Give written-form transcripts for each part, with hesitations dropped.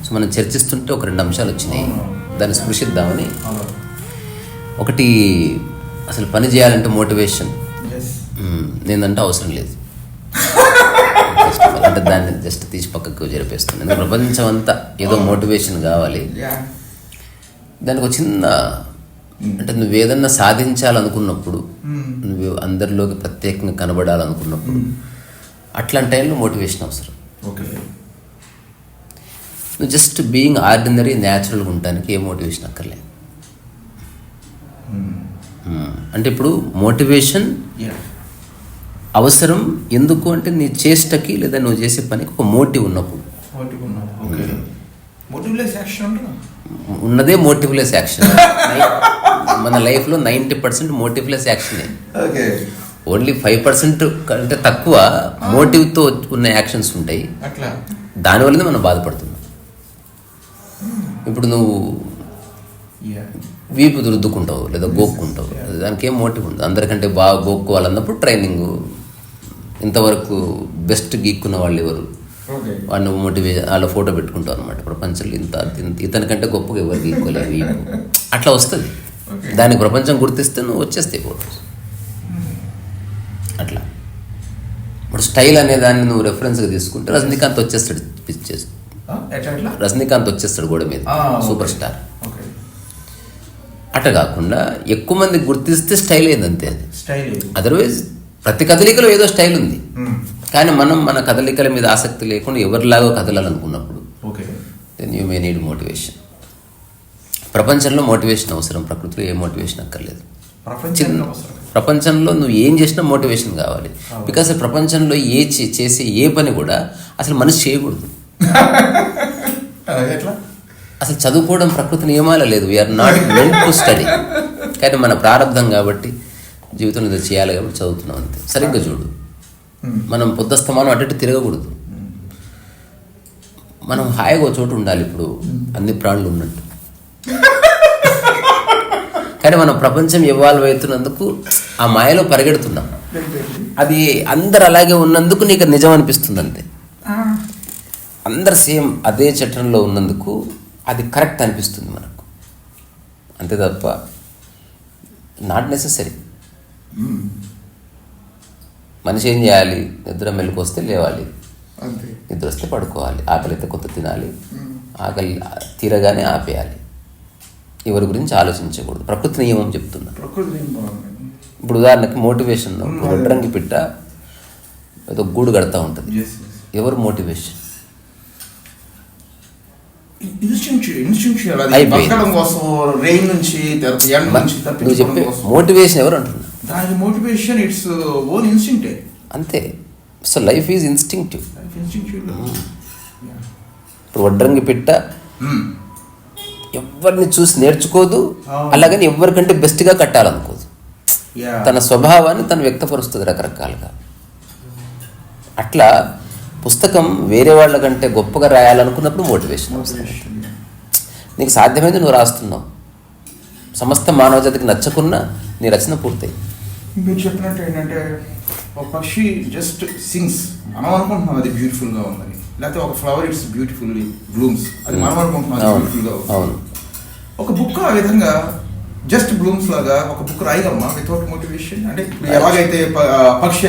So మనం చర్చిస్తుంటే ఒక 2 అంశాలు వచ్చినాయి, దాన్ని స్పృశిద్దామని. ఒకటి, అసలు పని చేయాలంటే మోటివేషన్ నేనంటే అవసరం లేదు. అంటే దాన్ని జస్ట్ తీసి పక్కకు జరిపేస్తుంది. ఎందుకంటే ప్రపంచం అంతా ఏదో మోటివేషన్ కావాలి. దానికి ఒక చిన్న, అంటే నువ్వు ఏదన్నా సాధించాలనుకున్నప్పుడు, నువ్వు అందరిలోకి ప్రత్యేకంగా కనబడాలనుకున్నప్పుడు, అట్లాంటి టైంలో మోటివేషన్ అవసరం. నువ్వు జస్ట్ బీయింగ్ ఆర్డినరీ న్యాచురల్గా ఉండడానికి ఏ మోటివేషన్ అక్కర్లేదు. అంటే ఇప్పుడు మోటివేషన్ అవసరం ఎందుకు అంటే నీ చేష్టకి లేదా నువ్వు చేసే పనికి ఒక మోటివ్ ఉన్నప్పుడు. ఉన్నదే మోటివ్లెస్ యాక్షన్. మన లైఫ్లో 90% మోటివ్లెస్ యాక్షనే. ఓన్లీ 5% కంటే తక్కువ మోటివ్తో ఉన్న యాక్షన్స్ ఉంటాయి. దానివల్లనే మనం బాధపడుతున్నాం. ఇప్పుడు నువ్వు వీపు రుద్దుకుంటావు లేదా గోక్కుంటావు, దానికి ఏం మోటివ్ ఉండదు. అందరికంటే బాగా గోక్కోవాలన్నప్పుడు ట్రైనింగ్. ఇంతవరకు బెస్ట్ గీక్కున్న వాళ్ళు ఎవరు, వాళ్ళు మోటివేషన్, వాళ్ళ ఫోటో పెట్టుకుంటావు అనమాట. ప్రపంచంలో ఇతనికంటే గొప్పగా ఎవరు గీక్కోలేదు వీపు, అట్లా వస్తుంది. దానికి ప్రపంచం గుర్తిస్తే నువ్వు వచ్చేస్తాయి ఫోటోస్. అట్లా ఇప్పుడు స్టైల్ అనే దాన్ని నువ్వు రెఫరెన్స్గా తీసుకుంటే రజనీకాంత్ వచ్చేస్తాడు పిక్చర్స్. రజనీకాంత్ వచ్చేస్తాడు గోడ మీద, సూపర్ స్టార్. అట్లా కాకుండా ఎక్కువ మంది గుర్తిస్తే స్టైల్ ఏందంతే అది. అదర్వైజ్ ప్రతి కదలికలో ఏదో స్టైల్ ఉంది. కానీ మనం మన కదలికల మీద ఆసక్తి లేకుండా ఎవరిలాగో కదలాలనుకున్నప్పుడు then you may need motivation. ప్రపంచంలో మోటివేషన్ అవసరం, ప్రకృతిలో ఏ మోటివేషన్ అక్కర్లేదు. ప్రపంచంలో నువ్వు ఏం చేసినా మోటివేషన్ కావాలి. బికాస్ ప్రపంచంలో చేసే ఏ పని కూడా అసలు మనిషి చేయకూడదు. అసలు చదువుకోవడం ప్రకృతి నియమాలు లేదు. We are not meant to study. కానీ మన ప్రారంభం కాబట్టి జీవితంలో ఇది చేయాలి కాబట్టి చదువుతున్నాం అంతే. సరిగ్గా చూడు, మనం పొద్దుస్తమానం అటు తిరగకూడదు. మనం హాయిగా ఒక చోటు ఉండాలి. ఇప్పుడు అన్ని ప్రాణులు ఉన్నట్టు. కానీ మనం ప్రపంచం ఇవాల్వ్ అవుతున్నందుకు ఆ మాయలో పరిగెడుతున్నాం. అది అందరు అలాగే ఉన్నందుకు నీకు నిజం అనిపిస్తుంది అంతే. అందరు సేమ్ అదే చట్టంలో ఉన్నందుకు అది కరెక్ట్ అనిపిస్తుంది మనకు, అంతే తప్ప నాట్ నెసెసరీ. మనిషి ఏం చేయాలి? నిద్ర మెలకు వస్తే లేవాలి, నిద్ర వస్తే పడుకోవాలి, ఆకలి అయితే కొంత తినాలి, ఆకలి తీరగానే ఆపేయాలి. ఎవరి గురించి ఆలోచించకూడదు. ప్రకృతి నియమం చెప్తున్నా. ఇప్పుడు ఉదాహరణకి మోటివేషన్, వడ్రంగి పిట్ట ఏదో గూడు కడతా ఉంటుంది. ఎవరు మోటివేషన్? నువ్వు చెప్పే మోటివేషన్ ఎవరు అంటున్నా? దాని మోటివేషన్ ఇట్స్ ఓన్ ఇన్స్టింక్ట్ అంతే. So life is instinctive. ఇప్పుడు వడ్రంగి పిట్ట ఎవరిని చూసి నేర్చుకోదు, అలాగని ఎవరికంటే బెస్ట్గా కట్టాలనుకోదు. తన స్వభావాన్ని తను వ్యక్తపరుస్తుంది రకరకాలుగా. అట్లా పుస్తకం వేరే వాళ్ళ కంటే గొప్పగా రాయాలనుకున్నప్పుడు మోటివేషన్ అవసరం. నీకు సాధ్యమైంది నువ్వు రాస్తున్నావు, సమస్త మానవ జాతికి నచ్చకున్నా నీ రచన పూర్తయి. మీరు చెప్పినట్టు ఏంటంటే ఒక పక్షి జస్ట్ సింగ్స్, మనం అనుకుంటున్నాం అది బ్యూటిఫుల్గా ఉందని. లేకపోతే ఒక ఫ్లవర్ ఇట్స్ బ్యూటిఫుల్లీ బ్లూమ్స్, అది మనం అనుకుంటున్నాం బ్యూటిఫుల్గా ఉంది. ఒక బుక్ ఆ విధంగా జస్ట్ బ్లూమ్స్ లాగా ఒక బుక్ రాయగలమా వితౌట్ మోటివేషన్? అంటే ఇప్పుడు ఎలాగైతే పక్షి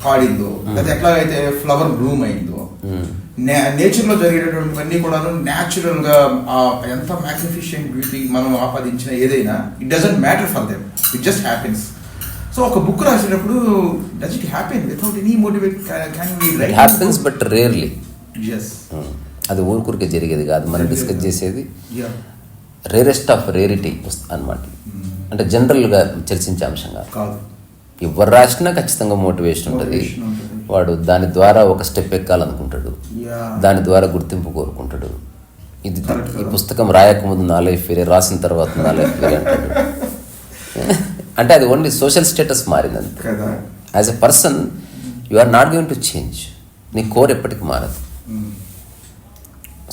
పాడిందో, లేదా ఎట్లాగైతే ఫ్లవర్ బ్లూమ్ అయిందో, నేచర్ లో జరిగేటటువంటివన్నీ కూడా న్యాచురల్ గా ఎంత మ్యాగ్నిఫిషియంట్ బ్యూటీ మనం ఆపాదించిన ఏదైనా it doesn't matter for them, it just happens. So ఒక బుక్ రాసేటప్పుడు does it happen without any motivate? Can we write? Happens but rarely. yes, అది ఊరుకూరికే జరిగేది కాదు. మనం డిస్కస్ చేసేది రేరెస్ట్ ఆఫ్ రేరిటీ అన్నమాట. అంటే జనరల్గా చర్చించే అంశం కాదు. ఎవరు రాసినా ఖచ్చితంగా మోటివేషన్ ఉంటుంది. వాడు దాని ద్వారా ఒక స్టెప్ ఎక్కాలనుకుంటాడు, దాని ద్వారా గుర్తింపు కోరుకుంటాడు. ఇది ఈ పుస్తకం రాయకముందు నా లైఫ్ వేరే, రాసిన తర్వాత నా లైఫ్ వేరే అంటాడు. అంటే అది ఓన్లీ సోషల్ స్టేటస్ మారిందంతే. As a person you are not going to change. నీ కోర్ ఎప్పటికీ మారదు.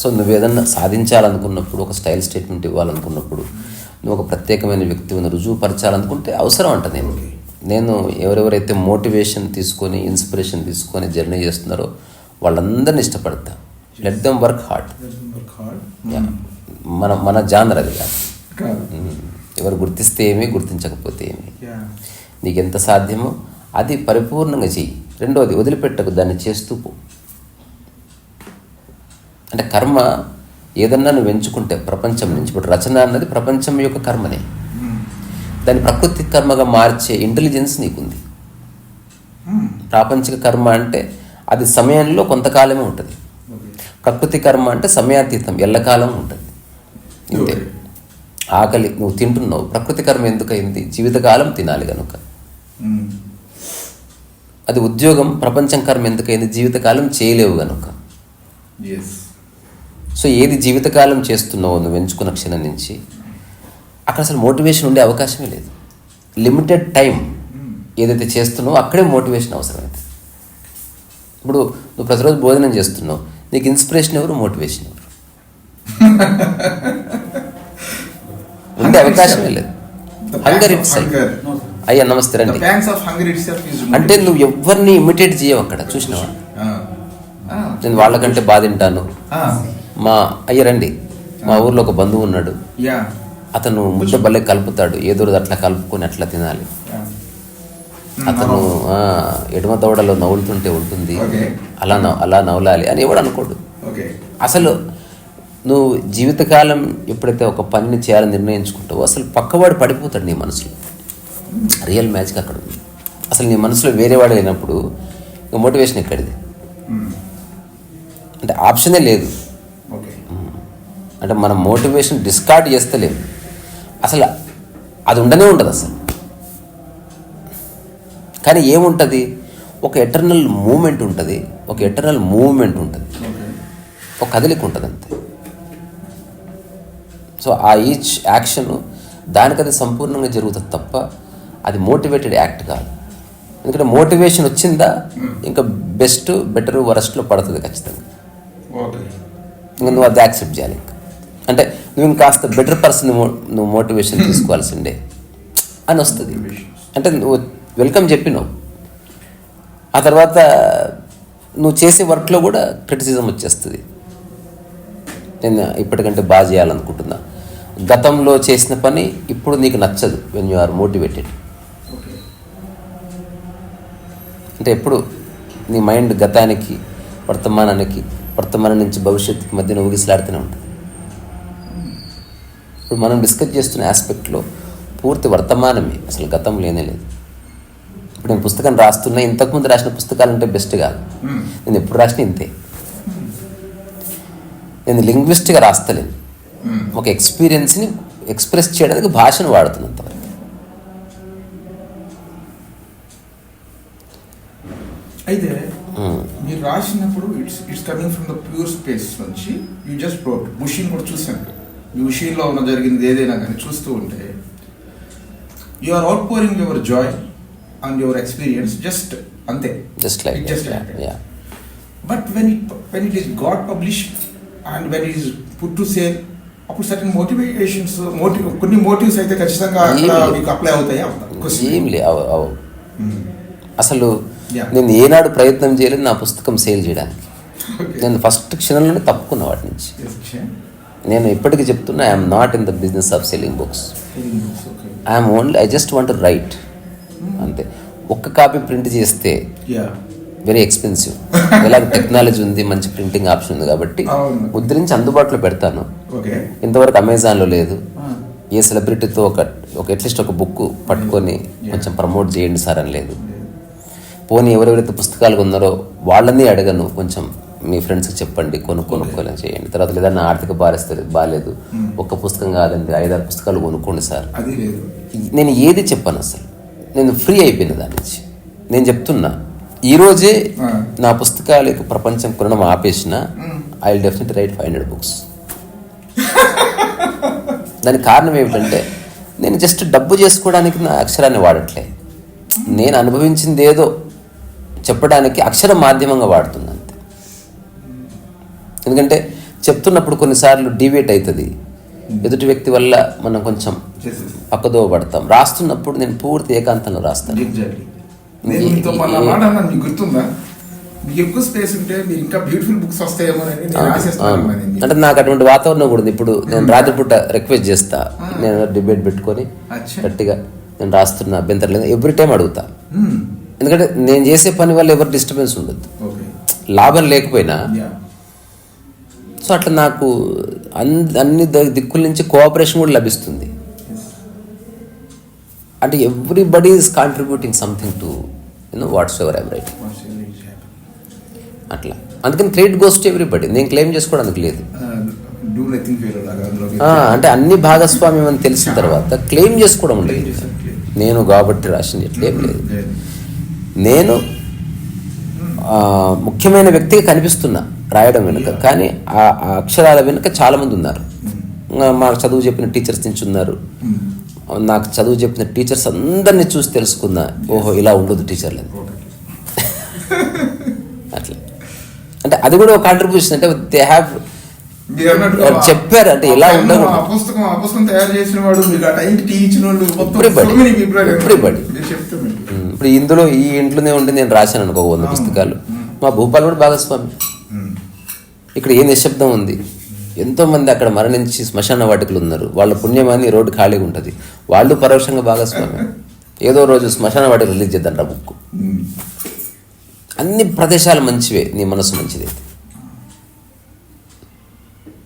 సో నువ్వు ఏదన్నా సాధించాలనుకున్నప్పుడు, ఒక స్టైల్ స్టేట్మెంట్ ఇవ్వాలనుకున్నప్పుడు, నువ్వు ఒక ప్రత్యేకమైన వ్యక్తిని రుజువుపరచాలనుకుంటే అవసరం అంట. నేను ఎవరెవరైతే మోటివేషన్ తీసుకొని, ఇన్స్పిరేషన్ తీసుకొని జర్నీ చేస్తున్నారో వాళ్ళందరినీ ఇష్టపడతా. Let them work hard. Work hard. మన జానర్ అది కాదు. కాదు. ఎవరు గుర్తిస్తే ఏమి, గుర్తించకపోతే ఏమి, Yeah. నీకు ఎంత సాధ్యమో అది పరిపూర్ణంగా చెయ్యి. రెండోది, వదిలిపెట్టకు, దాన్ని చేస్తూ పో. అంటే కర్మ ఏదన్నా నువ్వు ఎంచుకుంటే ప్రపంచం నుంచి, ఇప్పుడు రచన అన్నది ప్రపంచం యొక్క కర్మనే, దాన్ని ప్రకృతి కర్మగా మార్చే ఇంటెలిజెన్స్ నీకుంది. ప్రాపంచిక కర్మ అంటే అది సమయంలో కొంతకాలమే ఉంటుంది. ప్రకృతి కర్మ అంటే సమయాతీతం, ఎల్లకాలం ఉంటుంది. ఇంతే. ఆకలి నువ్వు తింటున్నావు, ప్రకృతి కర్మ ఎందుకయింది? జీవితకాలం తినాలి కనుక. అది ఉద్యోగం, ప్రపంచం కర్మ ఎందుకైంది? జీవితకాలం చేయలేవు కనుక. సో ఏది జీవితకాలం చేస్తున్నావో నువ్వు ఎంచుకున్న క్షణం నుంచి అక్కడ అసలు మోటివేషన్ ఉండే అవకాశమే లేదు. లిమిటెడ్ టైం ఏదైతే చేస్తున్నావో అక్కడే మోటివేషన్ అవసరమైంది. ఇప్పుడు నువ్వు ప్రతిరోజు భోజనం చేస్తున్నావు, నీకు ఇన్స్పిరేషన్ ఎవరు, మోటివేషన్ ఎవరు? ఉండే అవకాశమే లేదు. Hunger it self. అయ్యా నమస్తే రండి అంటే నువ్వు ఎవరిని ఇమిటేట్ చేయవు అక్కడ. చూసినావా? నేను వాళ్ళకంటే బాగా తింటాను. మా అయ్య రండి, మా ఊర్లో ఒక బంధువు ఉన్నాడు, అతను ముద్ద భలే కలుపుతాడు, ఏదో రోజు అట్లా కలుపుకొని అట్లా తినాలి. అతను ఎడమ దవడలో నవ్వులుతుంటే ఉంటుంది, అలా నవ్వులాలి అని ఎవడు అనుకోడు. అసలు నువ్వు జీవితకాలం ఎప్పుడైతే ఒక పనిని చేయాలని నిర్ణయించుకుంటావో అసలు పక్కవాడు పడిపోతాడు నీ మనసులో. రియల్ మ్యాజిక్ అక్కడ ఉంది. అసలు నీ మనసులో వేరేవాడు లేనప్పుడు ఇంకా మోటివేషన్ ఎక్కడిది? అంటే ఆప్షనే లేదు. అంటే మనం మోటివేషన్ డిస్కార్డ్ చేస్తలేము, అసలు అది ఉండనే ఉండదు అసలు. కానీ ఏముంటుంది? ఒక ఎటర్నల్ మూమెంట్ ఉంటుంది, ఒక ఎటర్నల్ మూవ్మెంట్ ఉంటుంది, ఒక కదలిక ఉంటుంది అంతే. సో ఆ ఈచ్ యాక్షన్ దానికది సంపూర్ణంగా జరుగుతుంది తప్ప అది మోటివేటెడ్ యాక్ట్ కాదు. ఎందుకంటే మోటివేషన్ వచ్చిందా ఇంకా బెస్ట్ బెటర్ వరస్ట్లో పడుతుంది ఖచ్చితంగా. ఇంకా నువ్వు అది యాక్సెప్ట్ చేయాలి. అంటే నువ్వు ఇంకాస్త బెటర్ పర్సన్ నువ్వు మోటివేషన్ తీసుకోవాల్సిందే అని వస్తుంది. అంటే నువ్వు వెల్కమ్ చెప్పినావు, ఆ తర్వాత నువ్వు చేసే వర్క్లో కూడా క్రిటిసిజం వచ్చేస్తుంది. నేను ఇప్పటికంటే బాగా చేయాలనుకుంటున్నా, గతంలో చేసిన పని ఇప్పుడు నీకు నచ్చదు. వెన్ యు ఆర్ మోటివేటెడ్ అంటే ఎప్పుడు నీ మైండ్ గతానికి వర్తమానం నుంచి భవిష్యత్తుకి మధ్యన ఊగిసలాడుతూనే ఉంటుంది. ఇప్పుడు మనం డిస్కస్ చేస్తున్న ఆస్పెక్ట్లో పూర్తి వర్తమానమే, అసలు గతం లేనే లేదు. ఇప్పుడు నేను పుస్తకం రాస్తున్నా, ఇంతకుముందు రాసిన పుస్తకాలు అంటే బెస్ట్ కాదు. నేను ఎప్పుడు రాసిన ఇంతే. నేను లింగ్విస్ట్గా రాస్తలేను, ఒక ఎక్స్పీరియన్స్ని ఎక్స్ప్రెస్ చేయడానికి భాషను వాడుతున్నంత. అయితే మీరు రాసినప్పుడు it's coming from the pure space నుంచి యూ జస్ట్ బ్రోట్ ముషీన్ కూడా చూసాను. ఈ ముషీన్లో ఉన్న జరిగింది ఏదైనా కానీ చూస్తూ ఉంటే you are out pouring your joy and your experience just అంతే, just like but when it is got published and when it is put to sale, అప్పుడు సర్టన్ మోటివేషన్స్ కొన్ని మోటివ్స్ అయితే ఖచ్చితంగా మీకు అప్లై అవుతాయి. ఏం లేవు అసలు. నేను ఏనాడు ప్రయత్నం చేయలేదు నా పుస్తకం సేల్ చేయడానికి. నేను ఫస్ట్ క్షణంలోనే తప్పుకున్నా వాటి నుంచి. నేను ఇప్పటికీ చెప్తున్నా, I'm not in the business of selling books. I just want to right అంతే. ఒక్క కాపీ ప్రింట్ చేస్తే వెరీ ఎక్స్పెన్సివ్. ఎలాగ టెక్నాలజీ ఉంది, మంచి ప్రింటింగ్ ఆప్షన్ ఉంది కాబట్టి ముద్రించి అందుబాటులో పెడతాను. ఇంతవరకు అమెజాన్లో లేదు. ఏ సెలబ్రిటీతో ఒక అట్లీస్ట్ ఒక బుక్ పట్టుకొని కొంచెం ప్రమోట్ చేయండి సార్ అని లేదు. పోనీ ఎవరెవరైతే పుస్తకాలు ఉన్నారో వాళ్ళని అడగను, కొంచెం మీ ఫ్రెండ్స్కి చెప్పండి కొనుక్కోవాలని చేయండి. తర్వాత ఏదన్నా ఆర్థిక పరిస్థితి బాగాలేదు, ఒక్క పుస్తకం కాదండి 5-6 పుస్తకాలు కొనుక్కోండి సార్. నేను ఏది చెప్పాను అసలు. నేను ఫ్రీ అయిపోయిన దాని నుంచి. నేను చెప్తున్నా, ఈరోజే నా పుస్తకాలకు ప్రపంచం కొనడం ఆపేసిన I will definitely right 500 books. దానికి కారణం ఏమిటంటే నేను జస్ట్ డబ్బు చేసుకోవడానికి నా అక్షరాన్ని వాడట్లే. నేను అనుభవించింది ఏదో చెప్పడానికి అక్షర మాధ్యమంగా వాడుతున్నాను అంతే. ఎందుకంటే చెప్తున్నప్పుడు కొన్నిసార్లు డివేట్ అవుతుంది, ఎదుటి వ్యక్తి వల్ల మనం కొంచెం పక్కదోవ పడతాం. రాస్తున్నప్పుడు నేను పూర్తి ఏకాంతంలో రాస్తాను. మీకు ఎక్కువ స్పేస్ ఉంటే మీరు ఇంకా బ్యూటిఫుల్ బుక్స్ వస్తాయేమోనని నేను ఆశిస్తున్నాను. అంటే నాకు అటువంటి వాతావరణం కూడా ఉంది. ఇప్పుడు నేను రాత్రిపూట రిక్వెస్ట్ చేస్తా, నేను డిబేట్ పెట్టుకొని గట్టిగా నేను రాస్తున్నా, అభ్యంతరం లేదు, ఎవ్రీ టైం అడుగుతా. ఎందుకంటే నేను చేసే పని వల్ల ఎవరు డిస్టర్బెన్స్ ఉండదు, లాభం లేకపోయినా. సో అట్లా నాకు అన్ని దిక్కుల నుంచి కోఆపరేషన్ కూడా లభిస్తుంది. అంటే everybody is contributing something to whatsoever I'm writing. అట్లా అందుకని క్రెడిట్ గోస్ టు ఎవ్రీబడి. నేను క్లెయిమ్ చేసుకోవడానికి లేదు. అంటే అన్ని భాగస్వామ్యం అని తెలిసిన తర్వాత క్లెయిమ్ చేసుకోవడం లేదు. నేను కాబట్టి రాసింది ఎట్లేం లేదు. నేను ముఖ్యమైన వ్యక్తిగా కనిపిస్తున్నా రాయడం వెనుక, కానీ ఆ అక్షరాల వెనుక చాలామంది ఉన్నారు. మాకు చదువు చెప్పిన టీచర్స్ నుంచి ఉన్నారు. నాకు చదువు చెప్పిన టీచర్స్ అందరినీ చూసి తెలుసుకున్నా, ఓహో ఇలా ఉండదు టీచర్లు. అట్లా అంటే అది కూడా ఒక కాంట్రిబ్యూషన్. అంటే దే హ్యావ్ చెప్పారు అంటే ఇలా ఉండదు. ఇప్పుడు ఇందులో ఈ ఇంట్లోనే ఉండి నేను రాశాను అనుకో 100 పుస్తకాలు. మా భూపాల్ కూడా భాగస్వామి. ఇక్కడ ఏ నిశ్శబ్దం ఉంది. ఎంతోమంది అక్కడ మరణించి శ్మశాన వాటికలు ఉన్నారు. వాళ్ళ పుణ్యమాన్ని రోడ్డు ఖాళీగా ఉంటుంది, వాళ్ళు పరోక్షంగా భాగస్వామి. ఏదో రోజు శ్మశాన వాటిక రిలీజ్ చేద్దాం బుక్. అన్ని ప్రదేశాలు మంచివే, నీ మనసు మంచిది.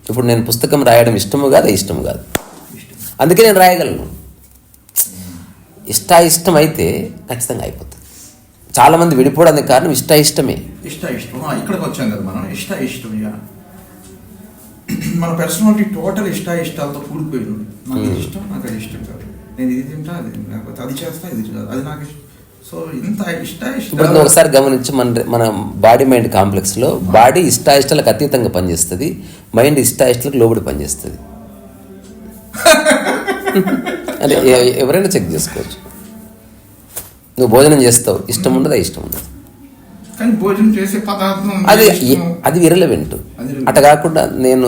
ఇప్పుడు నేను పుస్తకం రాయడం ఇష్టము కాదు, ఇష్టము కాదు, అందుకే నేను రాయగలను. ఇష్టం అయితే ఖచ్చితంగా అయిపోతుంది. చాలామంది విడిపోవడానికి కారణం ఇష్టమే. ఇక్కడికి వచ్చాం కదా మనం. ఇష్టం మన పర్సనాలిటీ టోటల్ ఇష్టాలతో కూడిపోయింది. నాకు ఇది ఇష్టం, నాకు అది ఇష్టం కాదు, నేను ఇది తింటా, అది చేస్తా, ఇది కాదు, అది నాకు ఇష్టం. సో ఇంత ఇప్పుడు ఒకసారి గమనించి మన బాడీ మైండ్ కాంప్లెక్స్లో బాడీ ఇష్టాలకు అతీతంగా పనిచేస్తుంది, మైండ్ ఇష్టాలకు లోబడి పనిచేస్తుంది. అంటే ఎవరైనా చెక్ చేసుకోవచ్చు. నువ్వు భోజనం చేస్తావు, ఇష్టం ఉండదు, ఇష్టం ఉండదు, అది ఇర్రెలవెంట్. అట్లా కాకుండా నేను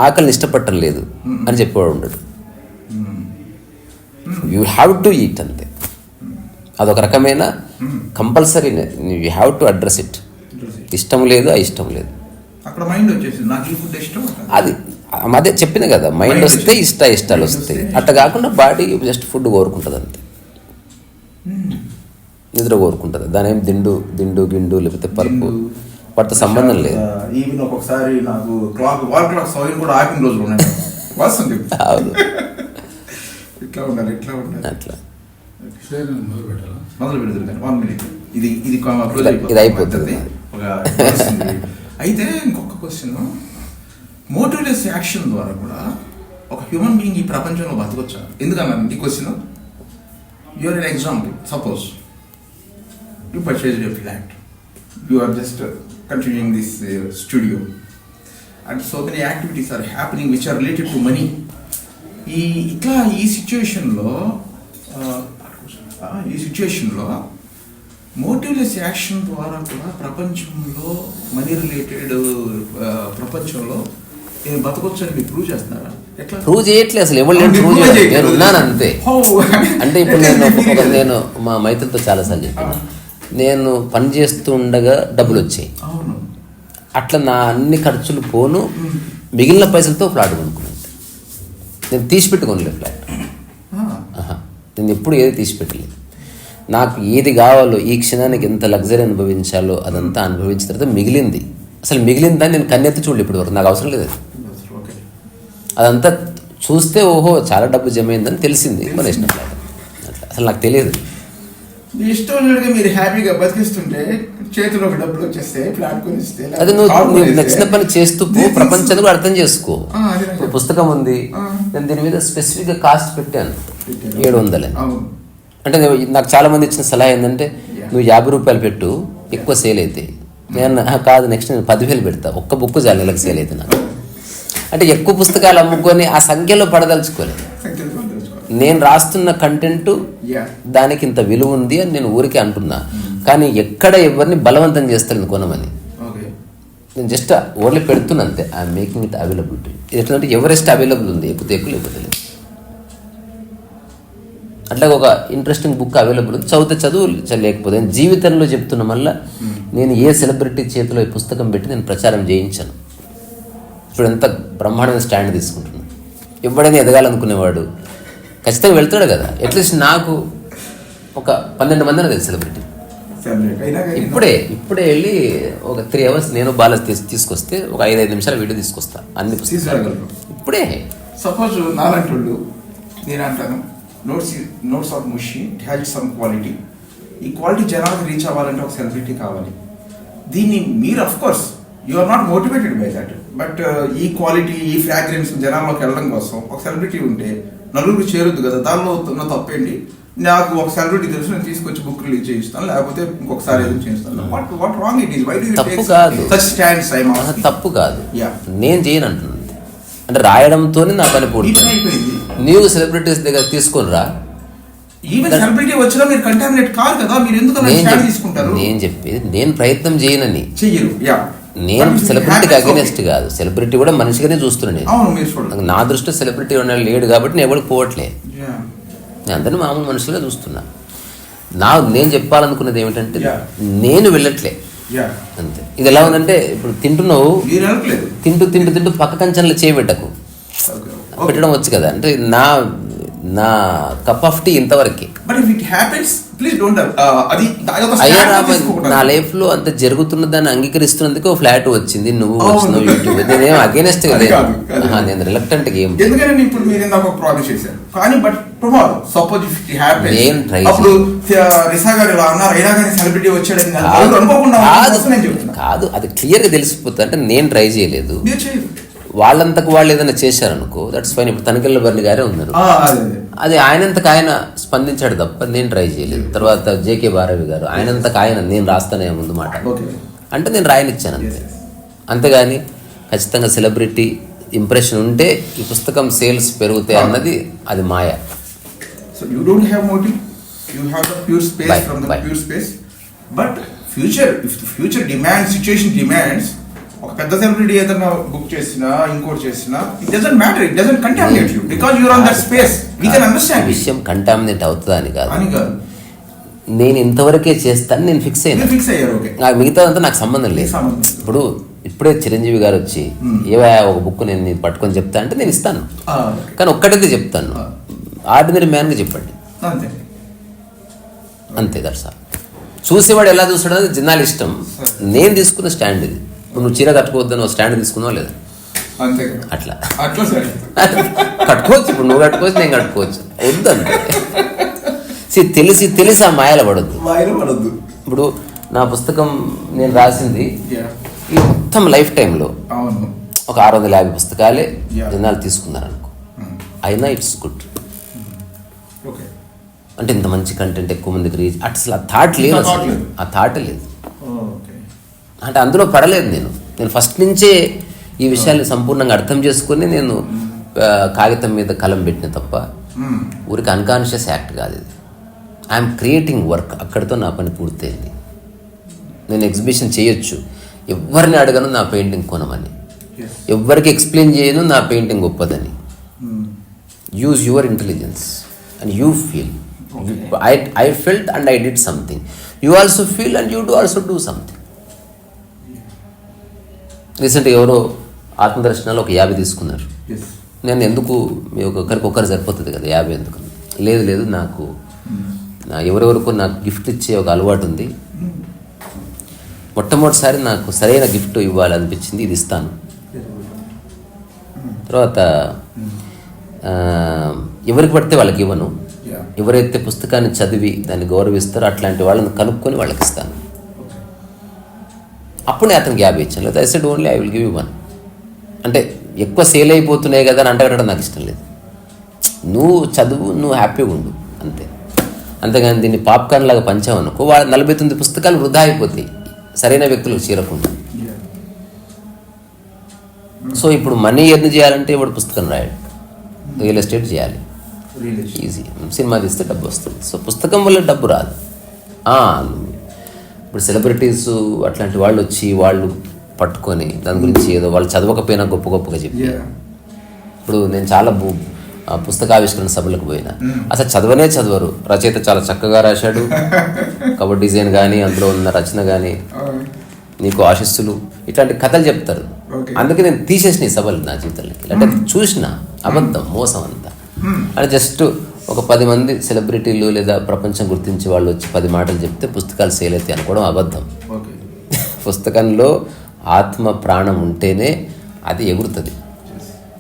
ఆకలిని ఇష్టపడటం లేదు అని చెప్పేవాడు ఉండడు. యూ హ్యావ్ టు ఈట్ అంతే. అదొక రకమైన compulsory, you have to address it. ఇష్టం లేదు, ఇష్టం లేదు, అది అదే చెప్పిన కదా. మైండ్ వస్తే ఇష్టాలు వస్తాయి. అట్లా కాకుండా బాడీ జస్ట్ ఫుడ్ కోరుకుంటుంది అంతే, నిద్ర కోరుకుంటుంది. దాని ఏం దిండు గిండు లేకపోతే పరుపు వాటితో సంబంధం లేదు. ఈవెన్ ఒక్కొక్కసారి నాకు వాల్ క్లాక్ సౌండ్ కూడా ఆపిన రోజులు ఉన్నాయి. ఇట్లా ఉండాలి అట్లా మొదలు పెడతారు. 1 minute ఇది అయిపోతుంది. అయితే ఇంకొక క్వశ్చన్, మోటివ్లెస్ యాక్షన్ ద్వారా కూడా ఒక హ్యూమన్ బీయింగ్ ఈ ప్రపంచంలో బతకొచ్చా? ఎందుకన్నా ఈ question, you are an example. Suppose you purchased a flat, you are just continuing this studio, and so many activities are happening which are related to money. ఈ సిచ్యుయేషన్లో motiveless action ద్వారా కూడా ప్రపంచంలో మనీ రిలేటెడ్ ప్రపంచంలో నేను బతకొచ్చు అని మీరు ప్రూవ్ చేస్తున్నారా? ఎట్లా ప్రూవ్ చేయట్లేదు అసలు. ఎవరు నేను ఉన్నాను అంతే. అంటే ఇప్పుడు నేను మా మైత్రితో చాలాసార్లు చెప్పాను, నేను పని చేస్తూ ఉండగా డబ్బులు వచ్చాయి. అట్లా నా అన్ని ఖర్చులు పోను, మిగిలిన పైసలతో ఫ్లాట్ కొనుక్కున్నాను. నేను తీసి పెట్టుకోలేదు ఫ్లాట్. నేను ఎప్పుడు ఏది తీసి పెట్టలేదు. నాకు ఏది కావాలో ఈ క్షణానికి ఎంత లగ్జరీ అనుభవించాలో అదంతా అనుభవించిన తర్వాత మిగిలింది, అసలు మిగిలిందని నేను కన్నెత్తి చూడలేదు ఇప్పటి వరకు. నాకు అవసరం లేదు అది. అదంతా చూస్తే ఓహో చాలా డబ్బు జమ అయిందని తెలిసింది కొనేసిన ఫ్లాట్. అట్లా అసలు నాకు తెలియదు. ఇష్టం మీరు హ్యాపీగా బతికిస్తుంటే చేతిలో డబ్బులు వచ్చేస్తే ఫ్లాట్ కొనిస్తే అది నువ్వు నచ్చిన పని చేస్తూ ప్రపంచాన్ని కూడా అర్థం చేసుకో. ఇప్పుడు పుస్తకం ఉంది, నేను దీని మీద స్పెసిఫిక్గా కాస్ట్ పెట్టాను 700. అంటే నాకు చాలా మంది ఇచ్చిన సలహా ఏంటంటే, నువ్వు 50 రూపాయలు పెట్టు, ఎక్కువ సేల్ అవుతాయి. నేను కాదు, నెక్స్ట్ నేను 10,000 పెడతా, ఒక్క బుక్ చాలు నెలకు సేల్ అవుతుంది నాకు. అంటే ఎక్కువ పుస్తకాలు అమ్ముకొని ఆ సంఖ్యలో పడదలుచుకోలేదు. నేను రాస్తున్న కంటెంట్ దానికి ఇంత విలువ ఉంది అని నేను ఊరికే అంటున్నా. కానీ ఎక్కడ ఎవరిని బలవంతం చేస్తాను కొనమని. నేను జస్ట్ ఓన్లీ పెడుతున్నా అంతే. I'm making it available to. ఎట్లా అంటే ఎవరెస్ట్ అవైలబుల్ ఉంది, ఎక్కువ లేకపోతే లేదు. అట్లా ఒక ఇంట్రెస్టింగ్ బుక్ అవైలబుల్ ఉంది, చదివితే చదువు లేకపోతే జీవితంలో చెప్తున్న మళ్ళీ నేను ఏ సెలబ్రిటీ చేతిలో ఈ పుస్తకం పెట్టి నేను ప్రచారం చేయించాను. ఇప్పుడు ఎంత బ్రహ్మాండమైన స్టాండ్ తీసుకుంటున్నాను. ఎవడైనా ఎదగాలనుకునేవాడు ఖచ్చితంగా వెళ్తాడు కదా. అట్లీస్ట్ నాకు ఒక 12 మంది తెలుసు సెలబ్రిటీ. ఇప్పుడే వెళ్ళి ఒక 3 hours నేను బాగా తీసుకొస్తే ఒక 5 నిమిషాల వీడియో తీసుకొస్తా అన్ని పుస్తకాలు ఇప్పుడే. సపోజ్ నాలంటోళ్ళు నేను అంటాను నోట్స్ ఆఫ్ ముషి ఇట్ హ్యాజ్ సమ్ క్వాలిటీ. ఈ క్వాలిటీ జనాలకు రీచ్ అవ్వాలంటే ఒక సెలబ్రిటీ కావాలి. దీన్ని మీరు of course you are not motivated by that, but ఈ క్వాలిటీ ఈ ఫ్రాగ్రెన్స్ జనాల్లోకి వెళ్ళడం కోసం ఒక సెలబ్రిటీ ఉంటే నలుగురు చేరొద్దు కదా. దానిలో ఉన్న తప్పేంటి? నాకు ఒక సెలబ్రిటీ తెలుసు, నేను తీసుకొచ్చి బుక్ రిలీజ్ చేయిస్తాను, లేకపోతే ఇంకొకసారి ఏదో చేస్తాను. What wrong it is? Why do you తప్పు కాదు, తప్పు కాదు, నేను చేయను అంటున్నాను. అంటే రాయడంతోనే నా పని పూర్తి. నీవు సెలబ్రిటీస్ దగ్గర తీసుకొని రా. ఈవెన్ సెలబ్రిటీ వచ్చినా మీరు కంటామినేట్ కాదు కదా, మీరు ఎందుకు స్టాండ్ తీసుకుంటారు? నేను చెప్పేది నేను ప్రయత్నం చేయనని. చెయ్యరు. నేను సెలబ్రిటీకి అగెనెస్ట్ కాదు, సెలబ్రిటీ కూడా మనిషిగానే చూస్తున్నాను. నా దృష్టిలో సెలబ్రిటీ ఉన్నాడు లేడు కాబట్టి నేను ఎవరికి పోవట్లే, నేను అందరినీ మామూలు మనుషులుగా చూస్తున్నా. నేను చెప్పాలనుకున్నది ఏమిటంటే నేను వెళ్ళట్లే అంతే. ఇది ఎలా ఉందంటే ఇప్పుడు తింటున్నావు, తింటూ పక్క కంచంలో చేయబెట్టకు, పెట్టడం వచ్చు కదా. అంటే నా కప్ ఆఫ్ టీ ఇంతవరకే. నా లైఫ్ లో అంత జరుగుతున్న దాన్ని అంగీకరిస్తున్నందుకు ఫ్లాట్ వచ్చింది, నువ్వు వచ్చినావు యూట్యూబ్. నేనేం అగేనెస్ట్ గా లేదు, నేను రిలక్టెంట్ గా ఏం. ఎందుకంటే ఇప్పుడు మీరు ఇందాక ప్రామిస్ చేశారు కానీ but tomorrow suppose if it happens నేను ట్రై అప్పుడు రిసా గారు ఇలా అన్నారు అయినా కానీ సెలబ్రిటీ వచ్చాడని అనుకోకుండా కాదు, అది క్లియర్ గా తెలిసిపోతుంది. అంటే నేను ట్రై చేయలేదు, వాళ్ళంతకు వాళ్ళు ఏదైనా చేశారనుకో దట్స్ ఫైన్. ఇప్పుడు తనికెళ్ళ బర్ని గారే ఉన్నారు, అది ఆయనంతకు ఆయన స్పందించాడు తప్ప నేను ట్రై చేయలేదు. తర్వాత జేకే భారవి గారు ఆయనంతకు ఆయన నేను రాస్తానే ముందు మాట అంటే నేను రాయనిచ్చాను అంతే. అంతేగాని ఖచ్చితంగా సెలబ్రిటీ ఇంప్రెషన్ ఉంటే ఈ పుస్తకం సేల్స్ పెరుగుతాయి అన్నది అది మాయ. So you don't have motive, you have the pure space from the pure space. But future if the future demands, situation demands, ఒక పెద్ద సెలబ్రిటీ ఏదైనా బుక్ చేసినా ఇంకోటి చేసినా it doesn't matter, it doesn't contaminate you because you are on that space. We can understand. విషయం contaminate అవుతుందా అని కాదు, నేను ఇంతవరకే చేస్తాను, నేను ఫిక్స్ అయ్యారు. ఓకే, నాకు మిగతాదంతా నాకు సంబంధం లేదు. ఇప్పుడే చిరంజీవి గారు వచ్చి ఏవా ఒక బుక్ నేను పట్టుకొని చెప్తా అంటే నేను ఇస్తాను, కానీ ఒక్కటైతే చెప్తాను, ఆర్డినరీ మ్యాన్గా చెప్పండి అంతే. That's all. చూసేవాడు ఎలా చూస్తాడో జనాలు ఇష్టం. నేను తీసుకున్న స్టాండ్ ఇది. ఇప్పుడు నువ్వు చీర కట్టుకోవద్దని ఒక స్టాండ్ తీసుకున్నావు లేదా, అట్లా కట్టుకోవచ్చు. ఇప్పుడు నువ్వు కట్టుకోవచ్చు, నేను కట్టుకోవచ్చు, వద్దంతే. తెలిసి ఆ మాయల పడద్దు. ఇప్పుడు నా పుస్తకం నేను రాసింది ఈ మొత్తం లైఫ్ టైంలో ఒక 650 పుస్తకాలే జనాలు తీసుకున్నారు అనుకో, అయినా ఇట్స్ గుడ్. అంటే ఇంత మంచి కంటెంట్ ఎక్కువ మందికి రీచ్ అసలు ఆ థాట్ లేదు, అసలు ఆ థాట్ లేదు. అంటే అందులో పడలేదు నేను ఫస్ట్ నుంచే ఈ విషయాన్ని సంపూర్ణంగా అర్థం చేసుకుని నేను కాగితం మీద కలం పెట్టిన తప్ప ఊరికి అన్కాన్షియస్ యాక్ట్ కాదు ఇది. I'm creating work. అక్కడితో నా పని పూర్తయింది. నేను ఎగ్జిబిషన్ చేయొచ్చు, ఎవరిని అడగను నా పెయింటింగ్ కొనమని, ఎవరికి ఎక్స్ప్లెయిన్ చేయను నా పెయింటింగ్ గొప్పదని. Use your intelligence and you feel. I felt and I did something. You also feel and you also do something. రీసెంట్గా ఎవరో ఆత్మదర్శనాలు ఒక 50 తీసుకున్నారు. నేను ఎందుకు మీ ఒకరికి సరిపోతుంది కదా 50 ఎందుకు? లేదు నాకు ఎవరెవరికో నాకు గిఫ్ట్ ఇచ్చే ఒక అలవాటు ఉంది. మొట్టమొదటిసారి నాకు సరైన గిఫ్ట్ ఇవ్వాలనిపించింది, ఇది ఇస్తాను. తర్వాత ఎవరికి పడితే వాళ్ళకి ఇవ్వను. ఎవరైతే పుస్తకాన్ని చదివి దాన్ని గౌరవిస్తారో అట్లాంటి వాళ్ళని కనుక్కొని వాళ్ళకి ఇస్తాను. అప్పుడే అతనికి 50 ఇచ్చాను. లేదా I said only I will give you 1. అంటే ఎక్కువ సేల్ అయిపోతున్నాయి కదా అని అంటగట్టడం నాకు ఇష్టం లేదు. నువ్వు చదువు, నువ్వు హ్యాపీగా ఉండు అంతే. అంతేగాని దీన్ని పాప్కార్న్ లాగా పంచామనుకో వాళ్ళ 49 పుస్తకాలు వృధా అయిపోతాయి సరైన వ్యక్తులకు చేరకుండా. సో ఇప్పుడు మనీ ఎర్న్ చేయాలంటే ఇప్పుడు పుస్తకం రాయాలి, రియల్ ఎస్టేట్ చేయాలి, ఈజీ. సినిమా తీస్తే డబ్బు వస్తుంది. సో పుస్తకం వల్ల డబ్బు రాదు. ఇప్పుడు సెలబ్రిటీస్ అట్లాంటి వాళ్ళు వచ్చి వాళ్ళు పట్టుకొని దాని గురించి ఏదో వాళ్ళు చదవకపోయినా గొప్పగా చెప్పి. ఇప్పుడు నేను చాలా పుస్తకావిష్కరణ సభలకు పోయినా అసలు చదవరు. రచయిత చాలా చక్కగా రాశాడు, కవర్ డిజైన్ కానీ అందులో ఉన్న రచన కానీ, నీకు ఆశీస్సులు, ఇట్లాంటి కథలు చెప్తారు. అందుకే నేను తీసేసిన ఈ సభలు నా జీవితంలోకి. అంటే చూసిన అబద్ధం, మోసం అంతా. అంటే జస్ట్ ఒక 10 మంది సెలబ్రిటీలు లేదా ప్రపంచం గుర్తించే వాళ్ళు వచ్చి 10 మాటలు చెప్తే పుస్తకాలు సేల్ అవుతాయి అనుకోవడం అబద్ధం. పుస్తకంలో ఆత్మ ప్రాణం ఉంటేనే అది ఎగురుతుంది.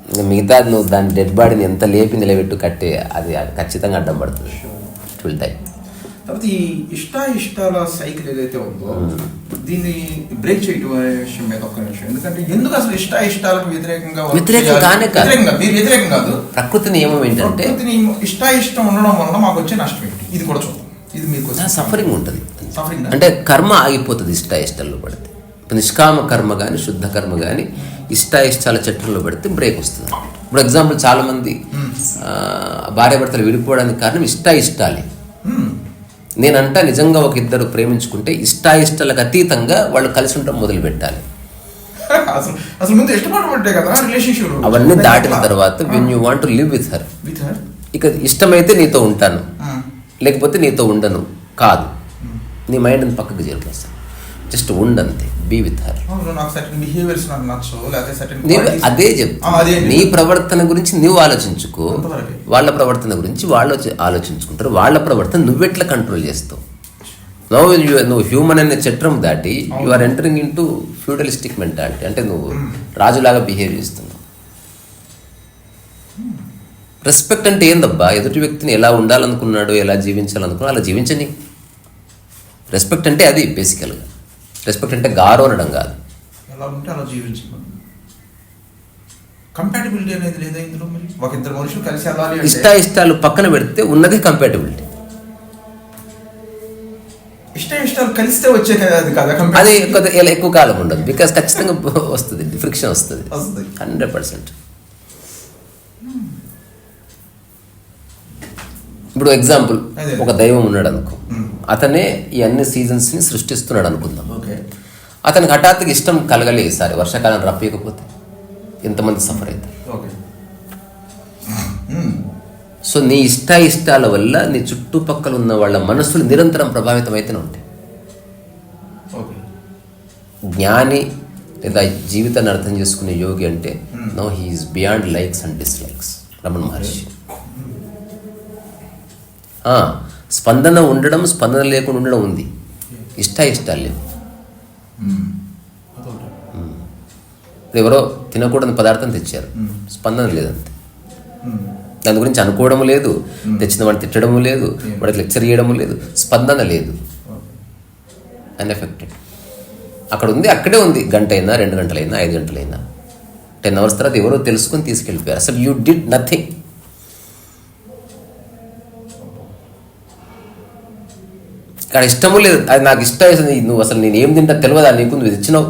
ఇంకా మిగతా నువ్వు దాని డెడ్ బాడీని ఎంత లేపి నిలబెట్టు కట్టే అది ఖచ్చితంగా అడ్డం పడుతుంది. It will die. తర్వాత ఈ ఇష్టాల సైకిల్ ఏదైతే ఉందో దీన్ని బ్రేక్ చేయడం అనే విషయం మీద ఒక్క నిమిషం. ఎందుకంటే ఎందుకు అసలు ఇష్టాలకు వ్యతిరేకంగా మీరు వ్యతిరేకం కాదు. ప్రకృతి నియమం ఏంటంటే ఇష్టం ఉండడం వలన మాకు వచ్చే నష్టం ఏంటి, ఇది కూడా చూద్దాం. ఇది మీకు సఫరింగ్ ఉంటుంది. అంటే కర్మ ఆగిపోతుంది ఇష్టాల్లో పడితే. నిష్కామ కర్మ కానీ శుద్ధ కర్మ కానీ ఇష్టాల చట్టంలో పడితే బ్రేక్ వస్తుంది. ఇప్పుడు ఎగ్జాంపుల్ చాలామంది భార్యాభర్తలు విడిపోవడానికి కారణం ఇష్టాలే. నేనంటా నిజంగా ఒక ఇద్దరు ప్రేమించుకుంటే ఇష్టాలకు అతీతంగా వాళ్ళు కలిసి ఉండటం మొదలు పెట్టాలి. అసలు ముందు ఇష్టపడబట్టే కదా రిలేషన్షిప్. అవన్నీ దాటిన తర్వాత when you want to live with her, ఇక ఇష్టమైతే నీతో ఉంటాను, లేకపోతే నీతో ఉండను కాదు. నీ మైండ్ని పక్కకు జరిపేస్తాను, జస్ట్ ఉండంతే, బీ విత్ హర్. అదే చెప్తా. నీ ప్రవర్తన గురించి నువ్వు ఆలోచించుకో, వాళ్ళ ప్రవర్తన గురించి వాళ్ళు ఆలోచించుకుంటారు. వాళ్ళ ప్రవర్తన నువ్వెట్లా కంట్రోల్ చేస్తావు. నువ్వు హ్యూమన్ అనే చట్రం దాటి you are entering into feudalistic mentality. అంటే నువ్వు రాజులాగా బిహేవ్ చేస్తున్నావు. రెస్పెక్ట్ అంటే ఏందబ్బా? ఎదుటి వ్యక్తిని ఎలా ఉండాలనుకున్నాడో, ఎలా జీవించాలనుకున్నాడో అలా జీవించని. రెస్పెక్ట్ అంటే అది బేసికల్గా. రెస్పెక్ట్ అంటే గారో అనడం కాదు. ఎలా ఉంటే అలా జీవించడం. కంపాటిబిలిటీ అనేది లేదా ఇందులో? మరి ఒక ఇద్దరు మనుషులు కలిసి వెళ్ళాలి. ఇష్టాలు పక్కన పెడితే ఉన్నది కంపాటిబిలిటీ. ఇష్టాలు కలిస్తే వచ్చే అది ఎక్కువ కాలం ఉండదు. బికాస్ ఖచ్చితంగా వస్తుంది, ఫ్రిక్షన్ వస్తుంది 100%. ఇప్పుడు ఎగ్జాంపుల్, ఒక దైవం ఉన్నాడు అనుకో, అతనే ఈ అన్ని సీజన్స్ని సృష్టిస్తున్నాడు అనుకుందాం. అతనికి హఠాత్తుగా ఇష్టం కలగలే ఈసారి వర్షాకాలం రప్పకపోతే ఎంతమంది సఫర్ అవుతారు. సో నీ ఇష్టాల వల్ల నీ చుట్టుపక్కల ఉన్న వాళ్ళ మనసులు నిరంతరం ప్రభావితం అయితేనే ఉంటాయి. జ్ఞాని లేదా జీవితాన్ని అర్థం చేసుకునే యోగి అంటే no he is beyond likes and dislikes. Ramana Maharshi. స్పందన ఉండడం, స్పందన లేకుండా ఉండడం ఉంది. ఇష్టాలు లేవు. ఎవరో తినకూడని పదార్థం తెచ్చారు, స్పందన లేదంతే. దాని గురించి అనుకోవడం లేదు, తెచ్చిన వాడిని తిట్టడము లేదు, వాడికి లెక్చర్ చేయడము లేదు, స్పందన లేదు. అన్ఎఫెక్టెడ్. అక్కడ ఉంది, అక్కడే ఉంది. గంట అయినా, 2 గంటలైనా, 5 గంటలైనా, 10 hours తర్వాత ఎవరో తెలుసుకొని తీసుకెళ్ళిపోయారు. అసలు యూ డిడ్ నథింగ్. ఇక్కడ ఇష్టము లేదు, అది నాకు ఇష్టం. నువ్వు అసలు నేను ఏం తింటా తెలియదా నీకు, నువ్వు ఇచ్చినావు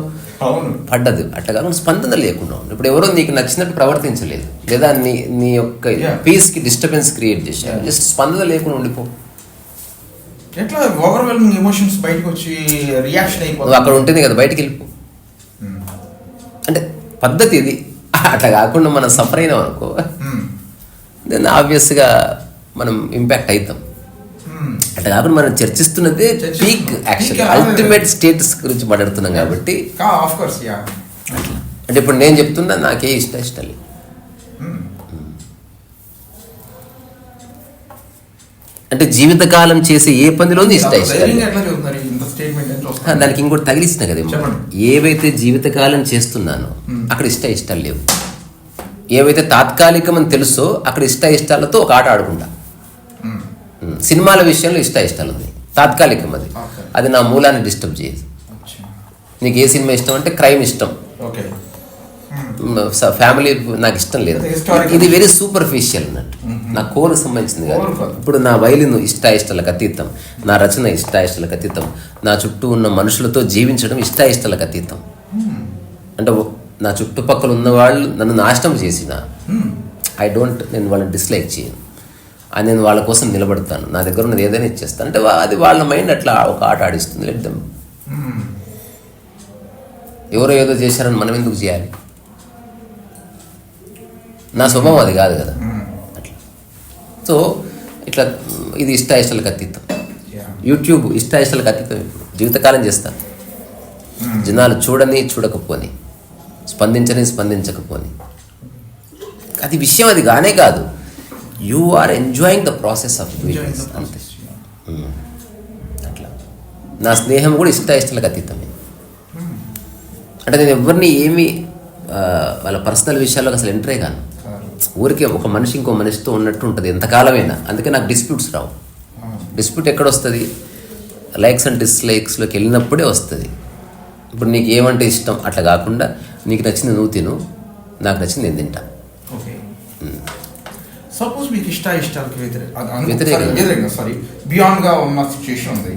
పడ్డది. అట్టగా నువ్వు స్పందన లేకుండా ఉంది. ఇప్పుడు ఎవరో నీకు నచ్చినట్టు ప్రవర్తించలేదు, లేదా నీ యొక్క పీస్కి డిస్టర్బెన్స్ క్రియేట్ చేశారు, జస్ట్ స్పందన లేకుండా ఉండిపో. ఎట్లా ఓవర్వెల్మింగ్ ఎమోషన్స్ బయటకు వచ్చి రియాక్షన్ అయిపోతుంది. అక్కడ ఉంటుంది కదా, బయటకు వెళ్ళిపో. అంటే పద్ధతి ఇది. అట్లా కాకుండా మనం సఫర్ అయినాం అనుకో, దెన్ ఆబ్వియస్గా మనం ఇంపాక్ట్ అవుతాం. అట్లా కాకుండా మనం చర్చిస్తున్నదే పీక్ యాక్షన్, అల్టిమేట్ స్టేటస్ గురించి మాట్లాడుతున్నాం కాబట్టి. అంటే ఇప్పుడు నేను చెప్తున్నా నాకే ఇష్టాలు. అంటే జీవితకాలం చేసే ఏ పనిలోని ఇష్టాలు. దానికి ఇంకోటి తగిలిస్తున్నా కదా, ఏవైతే జీవితకాలం చేస్తున్నానో అక్కడ ఇష్టాలు లేవు. ఏవైతే తాత్కాలికం అని తెలుసో అక్కడ ఇష్టాలతో ఒక ఆట ఆడుకుంటా. సినిమాల విషయంలో ఇష్టాలు ఉంది, తాత్కాలికం. అది నా మూలాన్ని డిస్టర్బ్ చేయదు. నీకు ఏ సినిమా ఇష్టం అంటే క్రైమ్ ఇష్టం, ఫ్యామిలీ నాకు ఇష్టం లేదు. ఇది వెరీ సూపర్ఫిషియల్ అన్నట్టు, నా కోర్కు సంబంధించింది కాదు. ఇప్పుడు నా వైలిన్ ఇష్టాలకు అతీతం, నా రచన ఇష్టాలకు అతీతం, నా చుట్టూ ఉన్న మనుషులతో జీవించడం ఇష్టాలకు అతీతం. అంటే నా చుట్టుపక్కల ఉన్న వాళ్ళు నన్ను నాశనం చేసిన నేను వాళ్ళని డిస్లైక్ చేయను. నేను వాళ్ళ కోసం నిలబడతాను, నా దగ్గర ఉన్నది ఏదైనా ఇచ్చేస్తాను. అంటే అది వాళ్ళ మైండ్ అట్లా ఒక ఆట ఆడిస్తుంది. లేద్దాం, ఎవరో ఏదో చేశారని మనం ఎందుకు చేయాలి? నా స్వభావం అది కాదు కదా. అట్లా ప్రాసెస్తో ఇట్లా ఇది ఇష్టాయిష్టాలకు అతీతం. యూట్యూబ్ ఇష్టాయిష్టాలకు అతీతం. ఇప్పుడు జీవితకాలం చేస్తాను. జనాలు చూడని చూడకపోని, స్పందించని స్పందించకపోని, అది విషయం అది కానే కాదు. You are enjoying the process of doing అంతే. అట్లా నా స్నేహం కూడా ఇష్టాయిష్టాలకు అతీతమే. అంటే నేను ఎవరిని ఏమి వాళ్ళ పర్సనల్ విషయాల్లోకి అసలు ఎంటరే కాను. ఊరికే ఒక మనిషి ఇంకో మనిషితో ఉన్నట్టు ఉంటుంది ఎంతకాలమైనా. అందుకే నాకు డిస్ప్యూట్స్ రావు. డిస్ప్యూట్ ఎక్కడ వస్తుంది? లైక్స్ అండ్ డిస్లైక్స్లోకి వెళ్ళినప్పుడే వస్తుంది. ఇప్పుడు నీకు ఏమంటే ఇష్టం అట్లా కాకుండా నీకు నచ్చింది నువ్వు తిను, నాకు నచ్చింది నేను తింటా. సపోజ్ మీకు ఇష్టాలకు వ్యతిరేకంగా బియాండ్గా ఉన్న సిచ్యుయేషన్ ఉంది,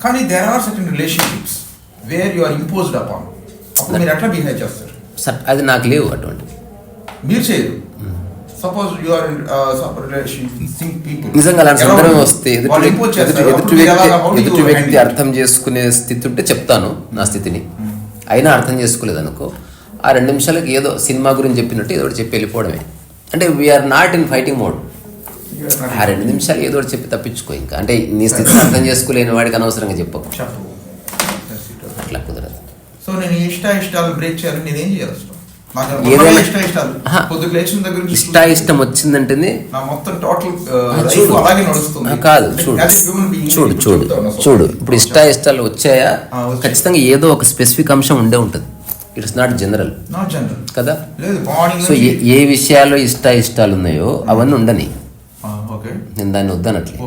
కానీ there are certain relationships where you are imposed upon, అప్పుడు మీరు ఎట్లా బిహేవ్ చేస్తారు? అది నాకు లేవు అటువంటి. మీరు చేయరు. Suppose you are relationship people, నిజంగా అలాంటి సందర్భం వస్తే ఎదుటి వ్యక్తి అర్థం చేసుకునే స్థితి ఉంటే చెప్తాను నా స్థితిని. అయినా అర్థం చేసుకోలేదు అనుకో, ఆ 2 నిమిషాలకి ఏదో సినిమా గురించి చెప్పినట్టు ఏదో చెప్పి వెళ్ళిపోవడమే. అంటే we are not in fighting mode. ఆ 2 నిమిషాలు ఏదో చెప్పి తప్పించుకో. ఇంకా అంటే నీ స్థితిని అర్థం చేసుకోలేని వాడికి అనవసరంగా చెప్పకు. అట్లా కుదరదు. సో నేను ఇష్టాలు బ్రేక్ చేయాలని నేనేం చేయాలి? ఇష్టం వచ్చిందంటేనే కాదు. చూడు చూడు చూడు ఇప్పుడు ఇష్టాలు వచ్చాయా, ఖచ్చితంగా ఏదో ఒక స్పెసిఫిక్ అంశం ఉండే ఉంటుంది. ఇట్స్ నాట్ జనరల్ కదా. సో ఏ విషయాల్లో ఇష్టాలు ఉన్నాయో అవన్నీ ఉండని. నేను దాన్ని వద్దనట్లే.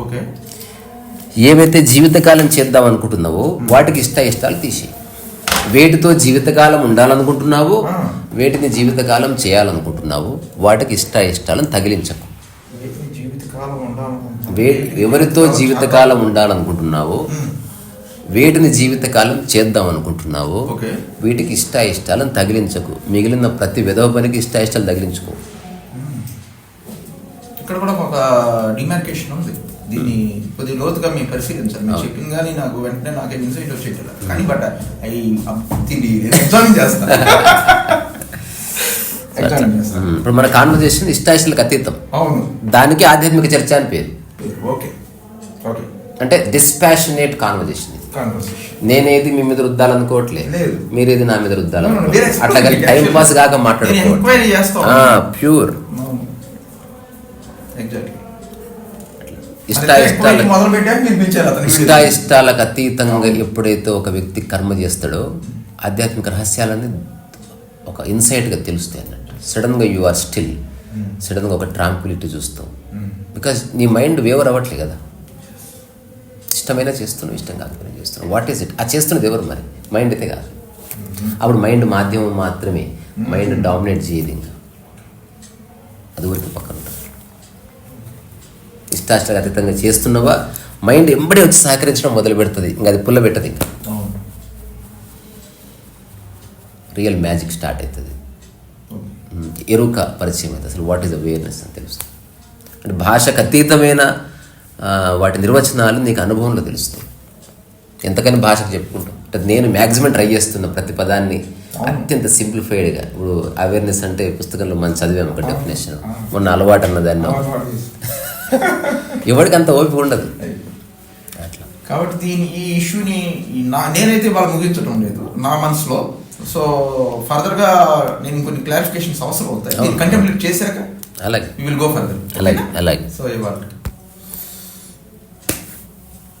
ఏవైతే జీవితకాలం చేద్దాం అనుకుంటున్నావో వాటికి ఇష్టాలు తీసి, వేటితో జీవితకాలం ఉండాలనుకుంటున్నావో, వేటిని జీవితకాలం చేయాలనుకుంటున్నావో వాటికి ఇష్టాలను తగిలించకు. ఎవరితో జీవితకాలం ఉండాలనుకుంటున్నావో, వేటిని జీవితకాలం చేద్దాం అనుకుంటున్నావో వీటికి ఇష్టాలను తగిలించకు. మిగిలిన ప్రతి విధవ పనికి ఇష్టాలు తగిలించుకో. ఇక్కడ కూడా ఒక డిమార్కేషన్ ఉంది. దీన్ని కొద్దిగా లోతుగా మేము పరిశీలించాలి. మీరు చెప్పింది కానీ నాకు వెంటనే నాకే ఇన్సైట్ వచ్చేట, కానీ బట్ ఎగ్జామిన్ చేస్తాను. ఇప్పుడు మన కాన్వర్జేషన్ ఇష్టాలకు అతీతం. అవును, దానికి ఆధ్యాత్మిక చర్చ అని పేరు. ఓకే ఓకే, అంటే డిస్పాషనేట్ కాన్వర్జేషన్. నేనేది మీ మీద రుద్దాలనుకోవట్లేదు, మీరేది నా మీద రుద్దాలనుకోవట్లేదు. అట్లా కానీ టైం పాస్ కాక మాట్లాడుకోవట్లేదు. ప్యూర్ ఇష్టాలకు అతీతంగా ఎప్పుడైతే ఒక వ్యక్తి కర్మ చేస్తాడో ఆధ్యాత్మిక రహస్యాలన్నీ ఒక ఇన్సైట్గా తెలుస్తాయి అన్నట్టు. సడన్గా యు ఆర్ స్టిల్, సడన్గా ఒక ట్రాంక్విలిటీ చూస్తావు. బికాజ్ నీ మైండ్ వేవర్ అవ్వట్లే కదా. ఇష్టమైనా చేస్తున్నావు, ఇష్టం కాకపోయినా చేస్తున్నావు. What is it? ఆ చేస్తున్నది ఎవరు మరి? మైండ్ అయితే కాదు. అప్పుడు మైండ్ మాధ్యమం మాత్రమే. మైండ్ డామినేట్ చేయదు. ఇంకా అది ఊరికి పక్కన ఉంటుంది. ఇష్టాలకు అతీతంగా చేస్తున్నావా, మైండ్ ఎంబడే వచ్చి సహకరించడం మొదలు పెడుతుంది. ఇంకా అది పుల్ల పెట్టదు. ఇంకా రియల్ మ్యాజిక్ స్టార్ట్ అవుతుంది. ఎరుక పరిచయం అవుతుంది. అసలు వాట్ ఈస్ అవేర్నెస్ అని తెలుస్తుంది. అంటే భాషకు అతీతమైన వాటి నిర్వచనాలు నీకు అనుభవంలో తెలుస్తాయి. ఎంతకని భాషకు చెప్పుకుంటాం. అంటే నేను మ్యాక్సిమం ట్రై చేస్తున్న ప్రతి పదాన్ని అత్యంత సింప్లిఫైడ్గా. ఇప్పుడు అవేర్నెస్ అంటే పుస్తకంలో మనం చదివాము ఒక డెఫినేషన్, మొన్న అలవాటు అన్నదాన్ని. ఎవరికి అంత ఓపిక ఉండదు అట్లా. కాబట్టి ఈ ఇష్యూని నేనైతే వాళ్ళు ముగించడం లేదు నా మనసులో. సో ఫర్దర్గా నేను కొన్ని క్లారిఫికేషన్స్ అవసరం అవుతాయి. కంటెంప్లేట్ చేశాక అలాగే యూ విల్ గో ఫర్దర్. అలాగే. సో ఇవాళ